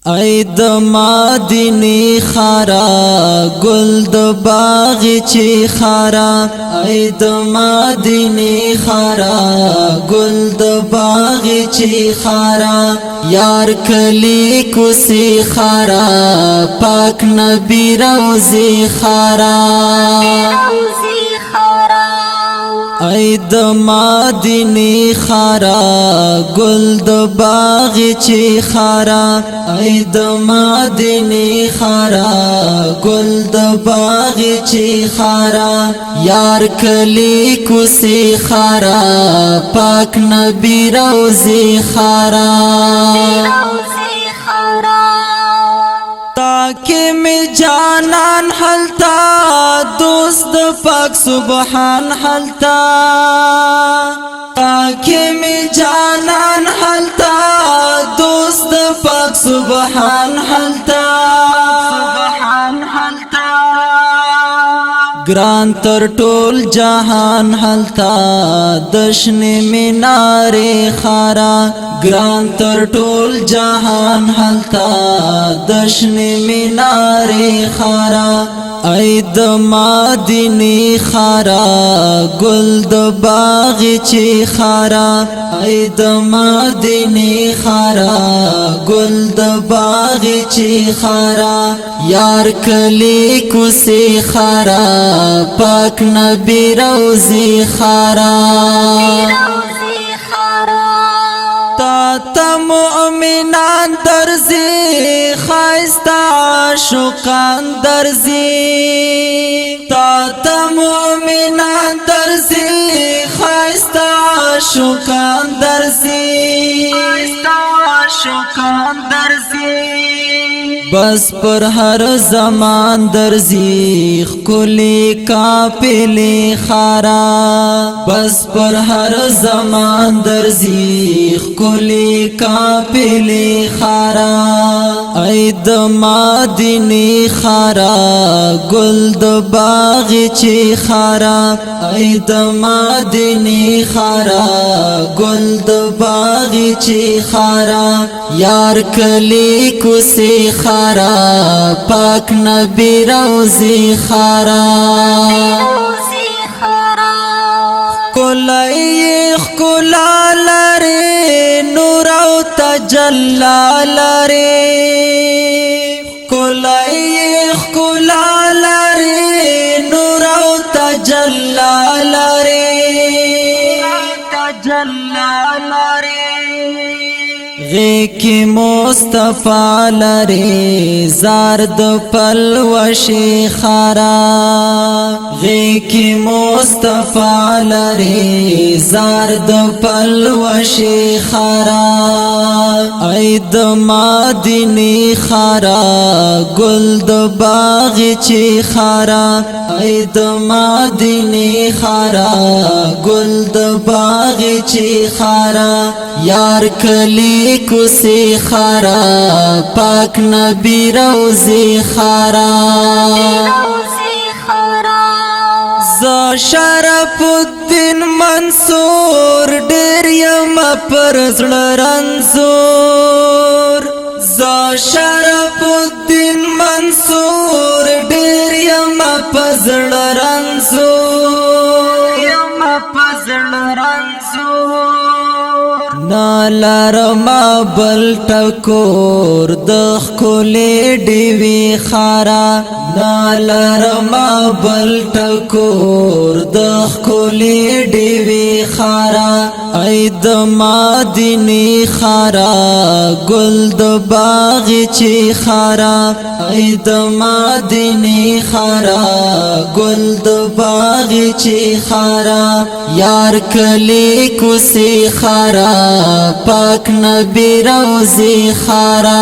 ای د مدینه خارا گل د باغ چی خارا ای د مدینه خارا گل د باغ چی خارا یار کلی کوسی خارا پاک نبی روزی خارا ای د مدینه خارا گل د باغ چی خارا ای د مدینه خارا گل د باغ چی خارا یار کلی کوسی خارا پاک نبی روزی خارا تاکہ میں جانان حلتا دوست پاک سبحان حلتا تاکہ میں جانان حلتا دوست پاک سبحان حلتا گران تر ټول جهان حلتا دشن مینارے خارا گران تر ټول جهان حلتا دشن مینارے خارا ای د مدینه خارا گل د باغ چی خارا ای د مدینه خارا گل د باغ چی خارا یار کلی کوسی خارا پاک نبی روزی خارا تا مؤمنان درزی خایستا عاشقان درزی تا مؤمنان درزی خایستا عاشقان درزی بس پر ہر زمان درزی کلی کافلی خارا بس پر ہر زمان درزی کلی کافلی خارا ای د مدینه خارا گل د باغ چی خارا ای د مدینه خارا گل د باغ چی خارا یار کلی کوسی خارا پاک نبی روزی خارا کلایخ کلا لری نور او تجلا لری کلایخ کلا لری نور او تجلا لری غیکی مصطفی لری زارد پلوشی خارا غیکی مصطفی لری زارد پلوشی خارا ای د مدینه خارا گل د باغ چی خارا ای د مدینه خارا گل د باغ چی خارا یار کلی کوسی خارا پاک نبی روزی خارا ز شرف الدین منصور ډیر یم پر زړه رنځور ز شرف الدین منصور ډیر یم پر زړه رنځور نالرما بل ټکور د خولې ډیوی خارا نالرما بل ټکور د خولې ډیوی خارا ای د مدینه خارا گل د باغ چی خارا ای د مدینه خارا گل د باغ چی خارا یار کلی کوسی خارا پاک نبی روزی خارا